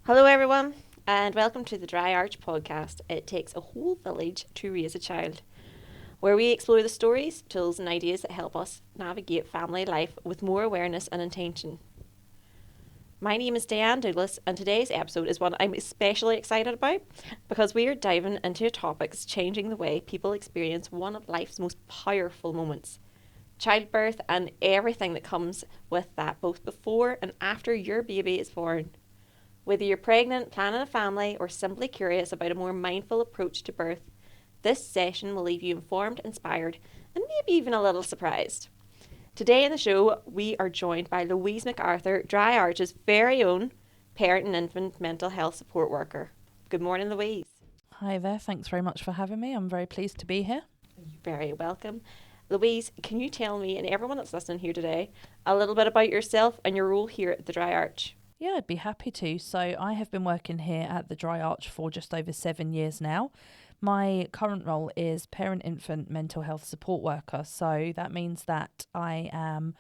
Hello everyone, and welcome to the Dry Arch podcast. It takes a whole village to raise a child, where we explore the stories, tools and ideas that help us navigate family life with more awareness and intention. My name is Diane Douglas, and today's episode is one I'm especially excited about because we are diving into a topic that's changing the way people experience one of life's most powerful moments, childbirth and everything that comes with that, both before and after your baby is born. Whether you're pregnant, planning a family, or simply curious about a more mindful approach to birth, this session will leave you informed, inspired, and maybe even a little surprised. Today in the show, we are joined by Louise McArthur, Dry Arch's very own parent and infant mental health support worker. Good morning, Louise. Hi there, thanks very much for having me. I'm very pleased to be here. You're very welcome. Louise, can you tell me and everyone that's listening here today a little bit about yourself and your role here at the Dry Arch? Yeah, I'd be happy to. So I have been working here at the Dry Arch for just over 7 years now. My current role is parent infant mental health support worker. So that means that I am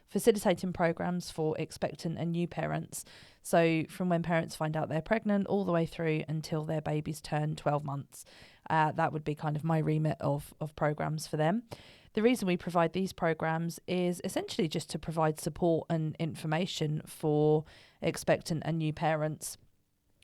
facilitating programs for expectant and new parents. So from when parents find out they're pregnant all the way through until their babies turn 12 months. That would be kind of my remit of programs for them. The reason we provide these programs is essentially just to provide support and information for expectant and new parents.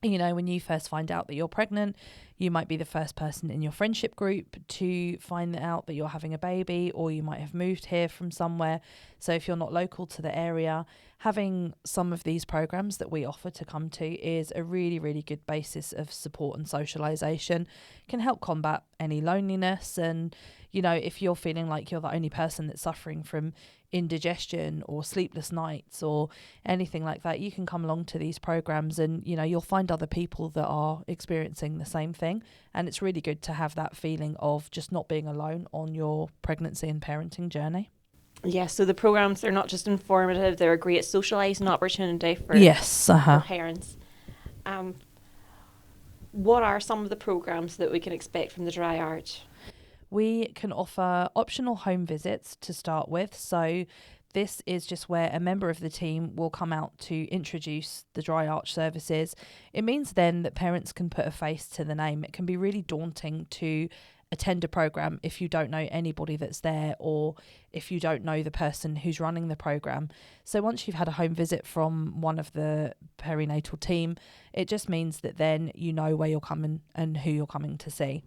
You know, when you first find out that you're pregnant, you might be the first person in your friendship group to find out that you're having a baby, or you might have moved here from somewhere. So if you're not local to the area, having some of these programs that we offer to come to is a really, really good basis of support and socialisation. Can help combat any loneliness. And, you know, if you're feeling like you're the only person that's suffering from indigestion or sleepless nights or anything like that, you can come along to these programs and, you know, you'll find other people that are experiencing the same thing. And it's really good to have that feeling of just not being alone on your pregnancy and parenting journey. Yes, so the programs, they're not just informative, they're a great socialising opportunity for, for parents. What are some of the programs that we can expect from the Dry Arch? We can offer optional home visits to start with. So this is just where a member of the team will come out to introduce the Dry Arch services. It means then that parents can put a face to the name. It can be really daunting to attend a program if you don't know anybody that's there, or if you don't know the person who's running the program. So once you've had a home visit from one of the perinatal team, it just means that then you know where you're coming and who you're coming to see.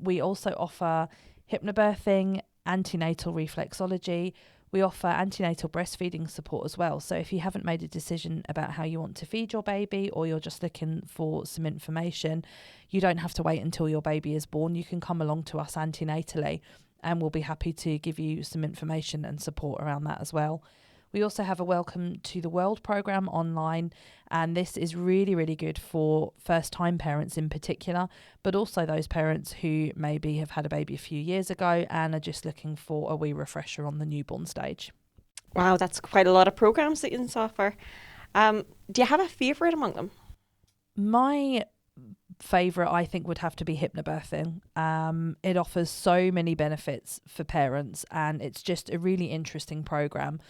We also offer hypnobirthing, antenatal reflexology. We offer antenatal breastfeeding support as well. So if you haven't made a decision about how you want to feed your baby, or you're just looking for some information, you don't have to wait until your baby is born. You can come along to us antenatally and we'll be happy to give you some information and support around that as well. We also have a Welcome to the World program online, and this is really, really good for first-time parents in particular, but also those parents who maybe have had a baby a few years ago and are just looking for a wee refresher on the newborn stage. Wow, that's quite a lot of programs that you can offer. Do you have a favourite among them? My favourite, I think, would have to be hypnobirthing. It offers so many benefits for parents, and it's just a really interesting program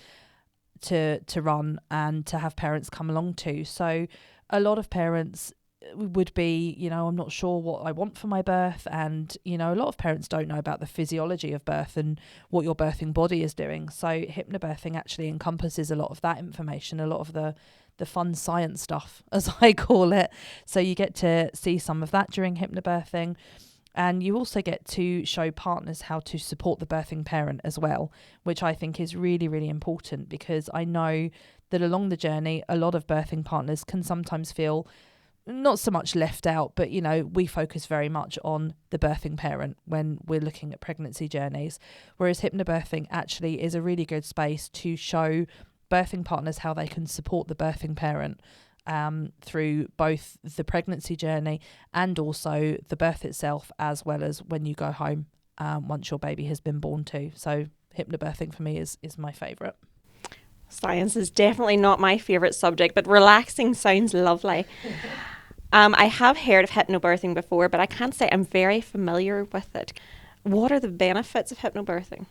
to run and to have parents come along to. So a lot of parents would be, you know, I'm not sure what I want for my birth, and, you know, a lot of parents don't know about the physiology of birth and what your birthing body is doing. So hypnobirthing actually encompasses a lot of that information, a lot of the fun science stuff, as I call it. So you get to see some of that during hypnobirthing. And you also get to show partners how to support the birthing parent as well, which I think is really, really important, because I know that along the journey, a lot of birthing partners can sometimes feel not so much left out, but, you know, we focus very much on the birthing parent when we're looking at pregnancy journeys, whereas hypnobirthing actually is a really good space to show birthing partners how they can support the birthing parent. through both the pregnancy journey and also the birth itself, as well as when you go home once your baby has been born too. So hypnobirthing for me is my favourite. Science is definitely not my favourite subject, but relaxing sounds lovely. I have heard of hypnobirthing before, but I can't say I'm very familiar with it. What are the benefits of hypnobirthing?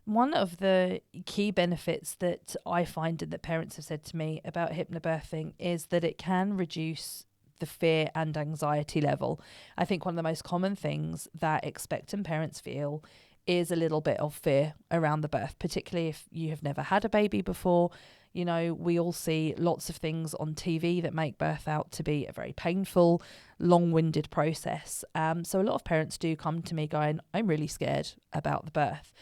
One of the key benefits that I find and that parents have said to me about hypnobirthing is that it can reduce the fear and anxiety level. I think one of the most common things that expectant parents feel is a little bit of fear around the birth, particularly if you have never had a baby before. You know, we all see lots of things on TV that make birth out to be a very painful, long-winded process. So a lot of parents do come to me going, I'm really scared about the birth.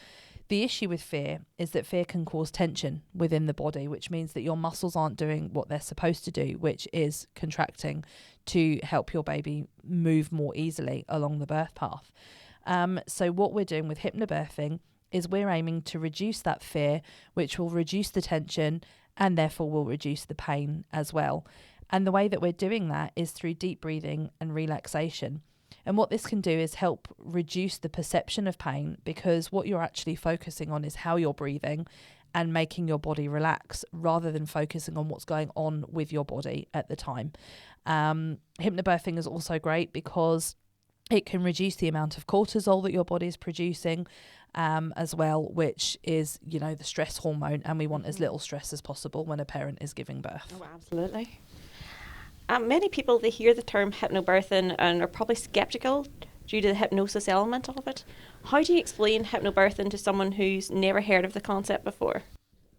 The issue with fear is that fear can cause tension within the body, which means that your muscles aren't doing what they're supposed to do, which is contracting to help your baby move more easily along the birth path. So what we're doing with hypnobirthing is we're aiming to reduce that fear, which will reduce the tension and therefore will reduce the pain as well. And the way that we're doing that is through deep breathing and relaxation. And what this can do is help reduce the perception of pain, because what you're actually focusing on is how you're breathing and making your body relax rather than focusing on what's going on with your body at the time. Hypnobirthing is also great because it can reduce the amount of cortisol that your body is producing as well, which is, you know, the stress hormone, and we want as little stress as possible when a parent is giving birth. Oh, absolutely. Many people, they hear the term hypnobirthing and are probably sceptical due to the hypnosis element of it. How do you explain hypnobirthing to someone who's never heard of the concept before?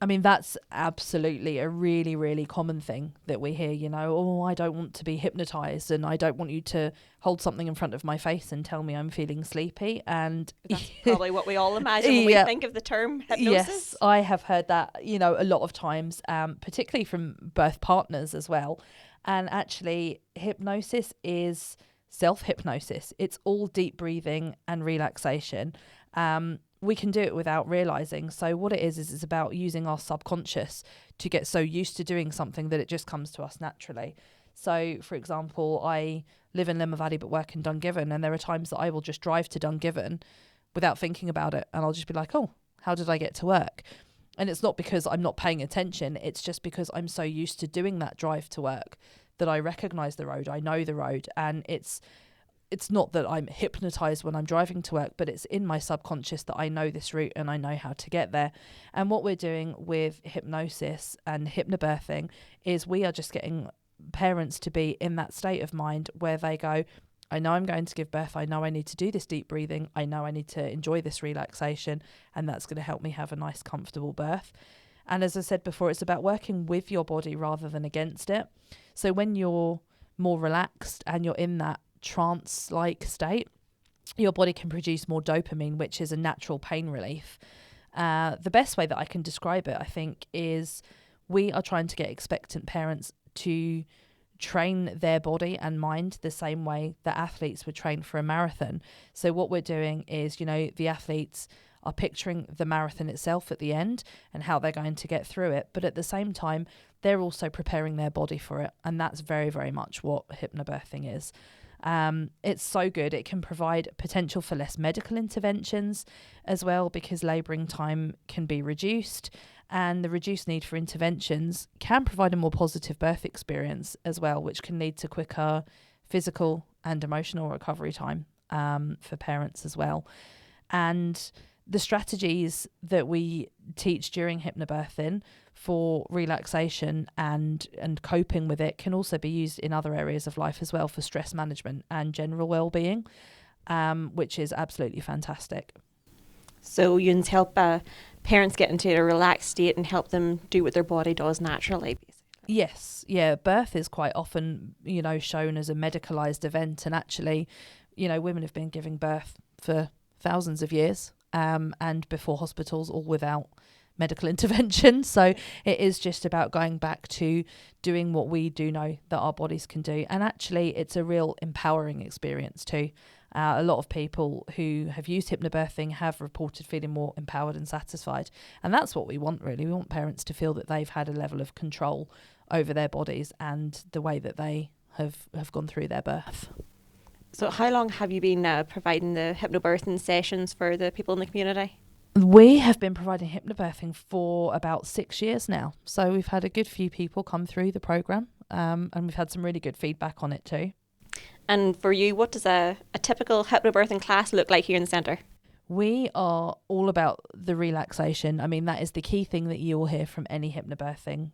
I mean, that's absolutely a really, really common thing that we hear, you know, oh, I don't want to be hypnotized and I don't want you to hold something in front of my face and tell me I'm feeling sleepy. And that's probably what we all imagine when we think of the term hypnosis. Yes, I have heard that, you know, a lot of times, particularly from birth partners as well. And actually, hypnosis is self-hypnosis. It's all deep breathing and relaxation. We can do it without realizing. So what it is it's about using our subconscious to get so used to doing something that it just comes to us naturally. So, for example, I live in Limavady but work in Dungiven, and there are times that I will just drive to Dungiven without thinking about it, and I'll just be like, oh, how did I get to work? And it's not because I'm not paying attention, it's just because I'm so used to doing that drive to work that I recognize the road, I know the road, and it's not that I'm hypnotized when I'm driving to work, but it's in my subconscious that I know this route and I know how to get there. And what we're doing with hypnosis and hypnobirthing is we are just getting parents to be in that state of mind where they go, I know I'm going to give birth. I know I need to do this deep breathing. I know I need to enjoy this relaxation, and that's going to help me have a nice, comfortable birth. And as I said before, it's about working with your body rather than against it. So when you're more relaxed and you're in that trance-like state, your body can produce more dopamine, which is a natural pain relief. The best way that I can describe it, I think, is we are trying to get expectant parents to train their body and mind the same way that athletes would train for a marathon. So what we're doing is, you know, the athletes are picturing the marathon itself at the end and how they're going to get through it. But at the same time, they're also preparing their body for it. And that's very, very much what hypnobirthing is. It's so good. It can provide potential for less medical interventions as well, because labouring time can be reduced, and the reduced need for interventions can provide a more positive birth experience as well, which can lead to quicker physical and emotional recovery time for parents as well. And the strategies that we teach during hypnobirthing for relaxation and coping with it can also be used in other areas of life as well, for stress management and general well-being, which is absolutely fantastic. So you can help parents get into a relaxed state and help them do what their body does naturally, basically. Yes, yeah, birth is quite often, you know, shown as a medicalised event, and actually, you know, women have been giving birth for thousands of years, and before hospitals, all without medical intervention. So it is just about going back to doing what we do know that our bodies can do. And actually, it's a real empowering experience too. A lot of people who have used hypnobirthing have reported feeling more empowered and satisfied. And that's what we want, really. We want parents to feel that they've had a level of control over their bodies and the way that they have gone through their birth. So how long have you been providing the hypnobirthing sessions for the people in the community? We have been providing hypnobirthing for about 6 years now. So we've had a good few people come through the programme, and we've had some really good feedback on it too. And for you, what does a typical hypnobirthing class look like here in the centre? We are all about the relaxation. I mean, that is the key thing that you will hear from any hypnobirthing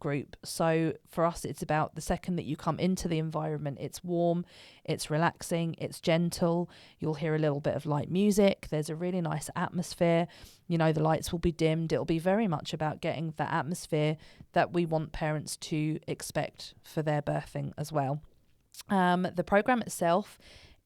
group. So for us, it's about the second that you come into the environment, it's warm, it's relaxing, it's gentle. You'll hear a little bit of light music. There's a really nice atmosphere. You know, the lights will be dimmed. It'll be very much about getting that atmosphere that we want parents to expect for their birthing as well. The program itself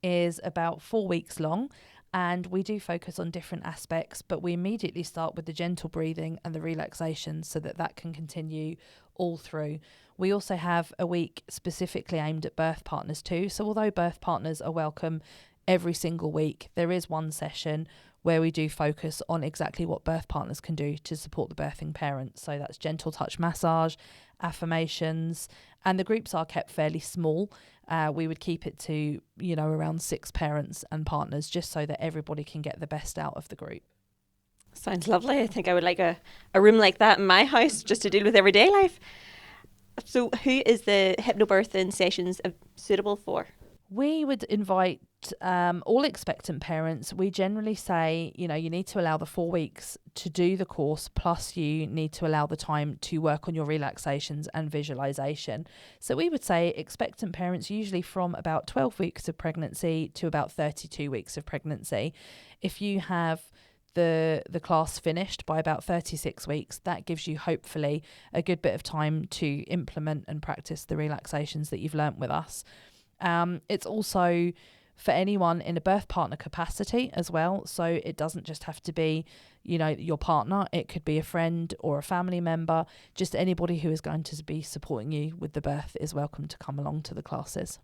is about 4 weeks long. And we do focus on different aspects, but we immediately start with the gentle breathing and the relaxation so that can continue all through. We also have a week specifically aimed at birth partners too. So although birth partners are welcome every single week, there is one session where we do focus on exactly what birth partners can do to support the birthing parent. So that's gentle touch massage, affirmations, and the groups are kept fairly small. We would keep it to, around 6 parents and partners just so that everybody can get the best out of the group. Sounds lovely. I think I would like a room like that in my house just to deal with everyday life. So who is the hypnobirthing sessions suitable for? We would invite all expectant parents. We generally say, you need to allow the 4 weeks to do the course, plus you need to allow the time to work on your relaxations and visualization. So we would say expectant parents usually from about 12 weeks of pregnancy to about 32 weeks of pregnancy. If you have the class finished by about 36 weeks, that gives you hopefully a good bit of time to implement and practice the relaxations that you've learnt with us. It's also for anyone in a birth partner capacity as well. So it doesn't just have to be, your partner. It could be a friend or a family member. Just anybody who is going to be supporting you with the birth is welcome to come along to the classes.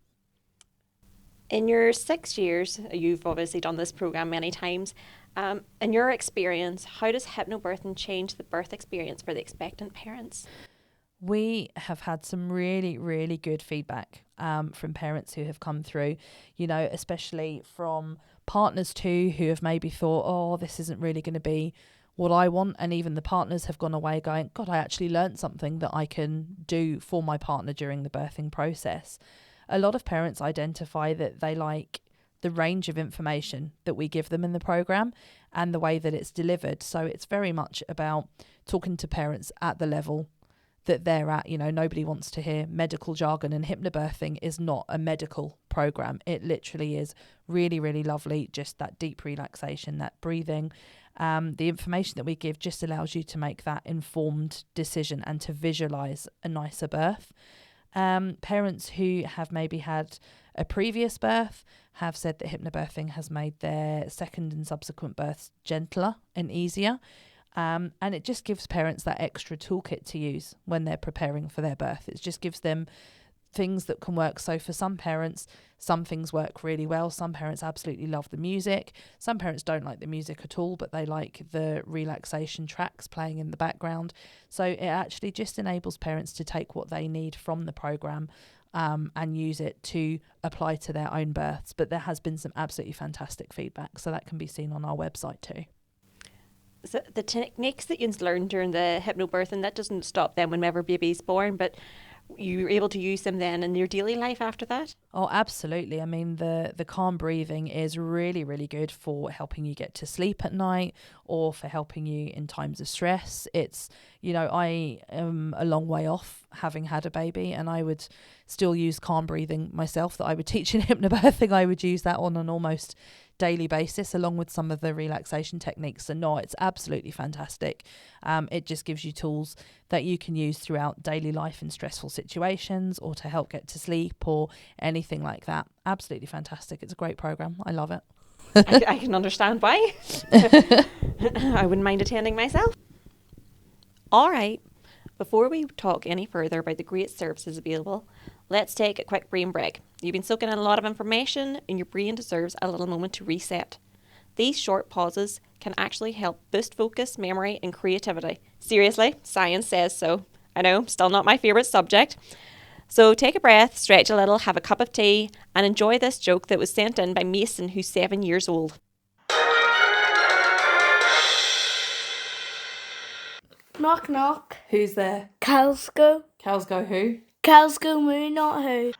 In your 6 years, you've obviously done this program many times. In your experience, how does hypnobirthing change the birth experience for the expectant parents? We have had some really, really good feedback from parents who have come through, especially from partners too, who have maybe thought, oh, this isn't really going to be what I want. And even the partners have gone away going, God, I actually learned something that I can do for my partner during the birthing process. A lot of parents identify that they like the range of information that we give them in the program and the way that it's delivered. So it's very much about talking to parents at the level that they're at. Nobody wants to hear medical jargon, and hypnobirthing is not a medical program. It literally is really, really lovely. Just that deep relaxation, that breathing. The information that we give just allows you to make that informed decision and to visualize a nicer birth. Parents who have maybe had a previous birth have said that hypnobirthing has made their second and subsequent births gentler and easier. And it just gives parents that extra toolkit to use when they're preparing for their birth. It just gives them things that can work. So for some parents, some things work really well. Some parents absolutely love the music. Some parents don't like the music at all, but they like the relaxation tracks playing in the background. So it actually just enables parents to take what they need from the program and use it to apply to their own births. But there has been some absolutely fantastic feedback. So that can be seen on our website too. So the techniques that you learned during the hypnobirthing, that doesn't stop then whenever baby's born, but you're able to use them then in your daily life after that? Oh, absolutely. I mean, the calm breathing is really, really good for helping you get to sleep at night or for helping you in times of stress. It's, I am a long way off having had a baby, and I would still use calm breathing myself that I would teach in hypnobirthing. I would use that on an almost daily basis along with some of the relaxation techniques. So no, it's absolutely fantastic. It just gives you tools that you can use throughout daily life in stressful situations or to help get to sleep or anything like that. Absolutely fantastic. It's a great program. I love it. I can understand why. I wouldn't mind attending myself. All right. Before we talk any further about the great services available, let's take a quick brain break. You've been soaking in a lot of information and your brain deserves a little moment to reset. These short pauses can actually help boost focus, memory and creativity. Seriously, science says so. I know, still not my favourite subject. So take a breath, stretch a little, have a cup of tea, and enjoy this joke that was sent in by Mason, who's 7 years old. Knock knock. Who's there? Cows go. Cows go who? Cows go moo, not who.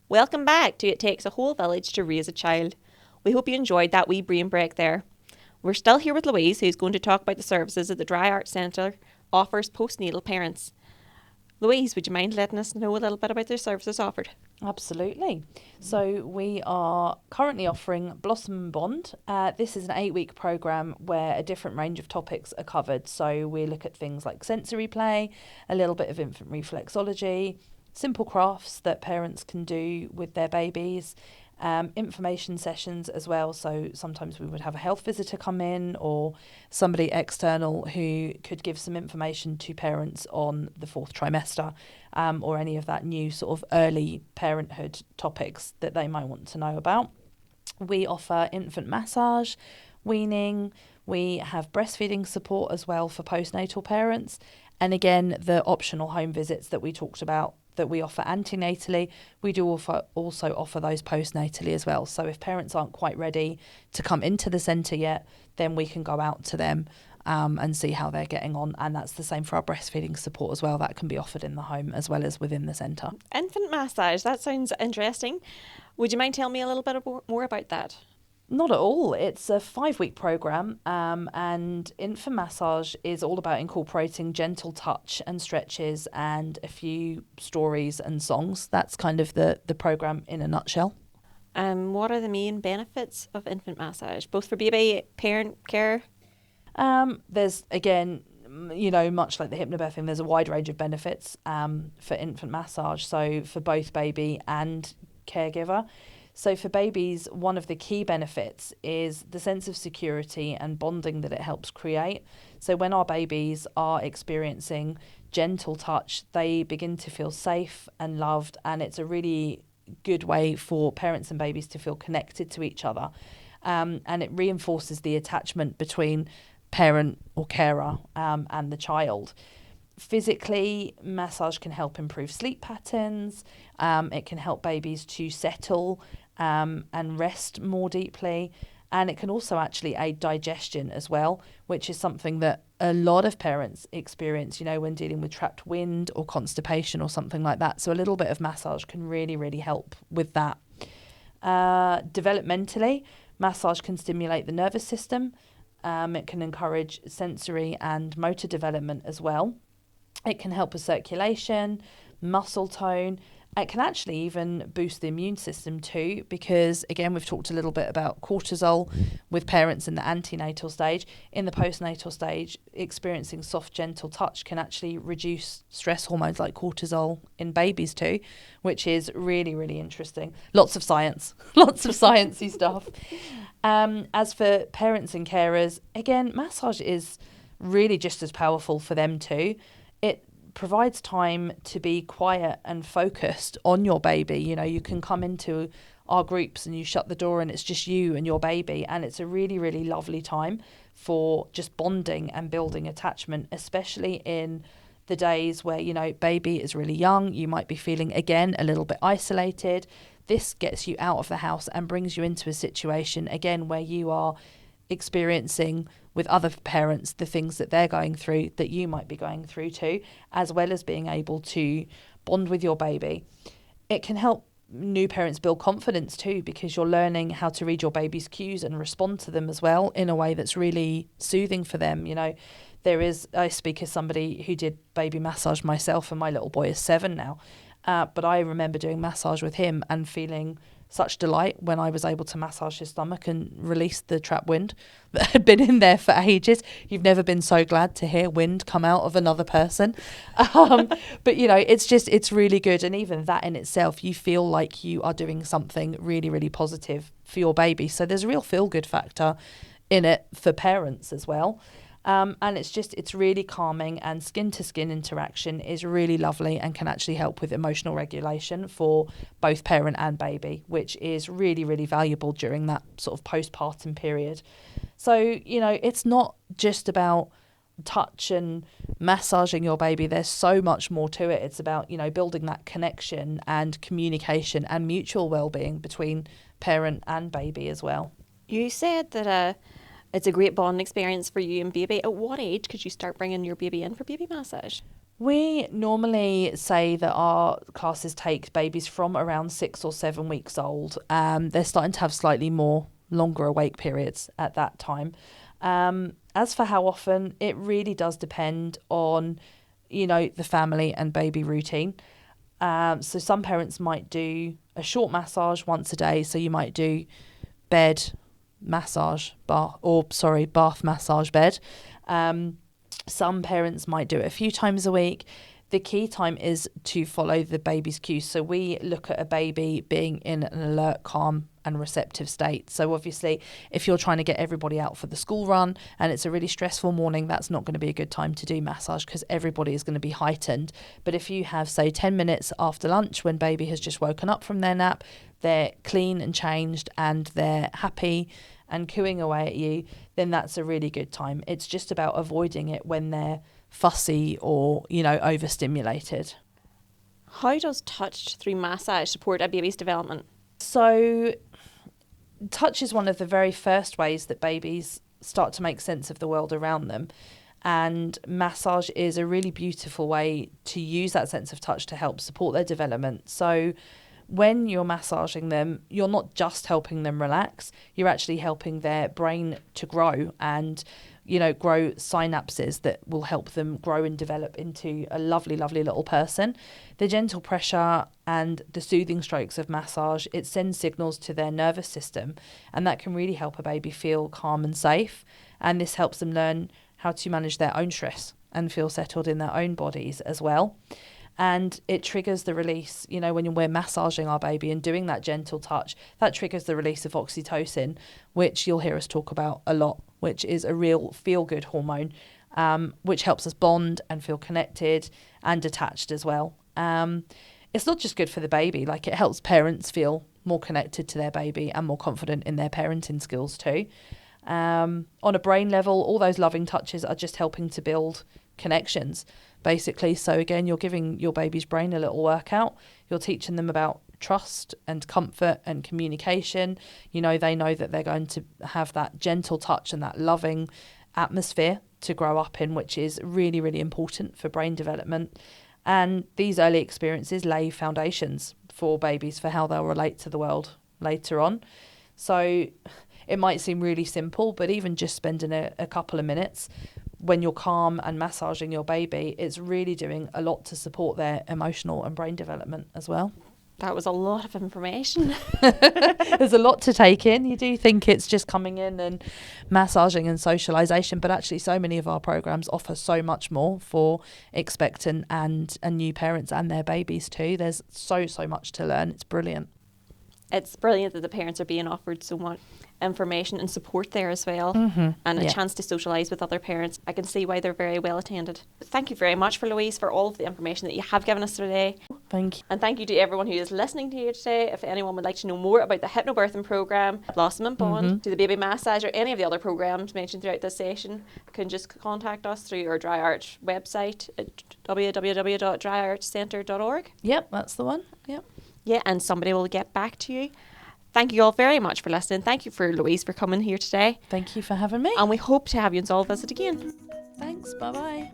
Welcome back to It Takes a Whole Village to Raise a Child. We hope you enjoyed that wee brain break there. We're still here with Louise, who's going to talk about the services that the Dry Arch Centre offers postnatal parents. Louise, would you mind letting us know a little bit about the services offered? Absolutely. So we are currently offering Blossom and Bond. This is an 8-week programme where a different range of topics are covered. So we look at things like sensory play, a little bit of infant reflexology, simple crafts that parents can do with their babies, information sessions as well. So sometimes we would have a health visitor come in or somebody external who could give some information to parents on the 4th trimester, or any of that new sort of early parenthood topics that they might want to know about. We offer infant massage, weaning. We have breastfeeding support as well for postnatal parents. And again, the optional home visits that we talked about that we offer antenatally, we do also offer those postnatally as well. So if parents aren't quite ready to come into the centre yet, then we can go out to them and see how they're getting on. And that's the same for our breastfeeding support as well. That can be offered in the home as well as within the centre. Infant massage, that sounds interesting. Would you mind telling me a little bit more about that? Not at all. It's a 5-week programme, and infant massage is all about incorporating gentle touch and stretches and a few stories and songs. That's kind of the programme in a nutshell. What are the main benefits of infant massage, both for baby, parent care? There's, again, much like the hypnobirthing, there's a wide range of benefits for infant massage, so for both baby and caregiver. So for babies, one of the key benefits is the sense of security and bonding that it helps create. So when our babies are experiencing gentle touch, they begin to feel safe and loved, and it's a really good way for parents and babies to feel connected to each other. And it reinforces the attachment between parent or carer and the child. Physically, massage can help improve sleep patterns. It can help babies to settle and rest more deeply. And it can also actually aid digestion as well, which is something that a lot of parents experience, when dealing with trapped wind or constipation or something like that. So a little bit of massage can really, really help with that. Developmentally, massage can stimulate the nervous system. It can encourage sensory and motor development as well. It can help with circulation, muscle tone. It can actually even boost the immune system too, because again, we've talked a little bit about cortisol with parents in the antenatal stage. In the postnatal stage, experiencing soft, gentle touch can actually reduce stress hormones like cortisol in babies too, which is really, really interesting. Lots of science, lots of sciencey stuff. As for parents and carers, again, massage is really just as powerful for them too. It provides time to be quiet and focused on your baby. You can come into our groups and you shut the door and it's just you and your baby, and it's a really, really lovely time for just bonding and building attachment, especially in the days where, baby is really young. You might be feeling, again, a little bit isolated. This gets you out of the house and brings you into a situation, again, where you are experiencing with other parents the things that they're going through that you might be going through too, as well as being able to bond with your baby. It can help new parents build confidence too, because you're learning how to read your baby's cues and respond to them as well in a way that's really soothing for them. I speak as somebody who did baby massage myself, and my little boy is 7 now, but I remember doing massage with him and feeling such delight when I was able to massage his stomach and release the trapped wind that had been in there for ages. You've never been so glad to hear wind come out of another person. But, it's really good. And even that in itself, you feel like you are doing something really, really positive for your baby. So there's a real feel-good factor in it for parents as well. And it's really calming, and skin to skin interaction is really lovely and can actually help with emotional regulation for both parent and baby, which is really, really valuable during that sort of postpartum period. So, it's not just about touch and massaging your baby. There's so much more to it. It's about, building that connection and communication and mutual well-being between parent and baby as well. You said that it's a great bonding experience for you and baby. At what age could you start bringing your baby in for baby massage? We normally say that our classes take babies from around 6 or 7 weeks old. They're starting to have slightly more longer awake periods at that time. As for how often, it really does depend on, the family and baby routine. So some parents might do a short massage once a day. So you might do bath massage bed. Some parents might do it a few times a week. The key time is to follow the baby's cues. So we look at a baby being in an alert, calm and receptive state. So obviously, if you're trying to get everybody out for the school run and it's a really stressful morning, that's not going to be a good time to do massage because everybody is going to be heightened. But if you have, say, 10 minutes after lunch when baby has just woken up from their nap, they're clean and changed and they're happy and cooing away at you, then that's a really good time. It's just about avoiding it when they're fussy or, overstimulated. How does touch through massage support a baby's development? So touch is one of the very first ways that babies start to make sense of the world around them. And massage is a really beautiful way to use that sense of touch to help support their development. So when you're massaging them, you're not just helping them relax, you're actually helping their brain to grow and, grow synapses that will help them grow and develop into a lovely, lovely little person. The gentle pressure and the soothing strokes of massage, it sends signals to their nervous system, and that can really help a baby feel calm and safe. And this helps them learn how to manage their own stress and feel settled in their own bodies as well. And it triggers the release, when we're massaging our baby and doing that gentle touch, that triggers the release of oxytocin, which you'll hear us talk about a lot, which is a real feel-good hormone, which helps us bond and feel connected and attached as well. It's not just good for the baby, it helps parents feel more connected to their baby and more confident in their parenting skills too. On a brain level, all those loving touches are just helping to build connections, basically. So again, you're giving your baby's brain a little workout. You're teaching them about trust and comfort and communication. They know that they're going to have that gentle touch and that loving atmosphere to grow up in, which is really, really important for brain development. And these early experiences lay foundations for babies for how they'll relate to the world later on. So it might seem really simple, but even just spending a couple of minutes when you're calm and massaging your baby, it's really doing a lot to support their emotional and brain development as well. That was a lot of information. There's a lot to take in. You do think it's just coming in and massaging and socialisation, but actually so many of our programmes offer so much more for expectant and new parents and their babies too. There's so much to learn. It's brilliant. It's brilliant that the parents are being offered so much information and support there as well, and a chance to socialise with other parents. I can see why they're very well attended. Thank you very much for Louise for all of the information that you have given us today. Thank you. And thank you to everyone who is listening to you today. If anyone would like to know more about the hypnobirthing programme, Blossom and Bond, to the baby massage or any of the other programmes mentioned throughout this session, you can just contact us through our Dry Arch website at www.dryarchcentre.org. Yep, that's the one. Yep. Yeah, and somebody will get back to you. Thank you all very much for listening. Thank you for Louise for coming here today. Thank you for having me. And we hope to have you on Solve Visit again. Thanks. Bye-bye.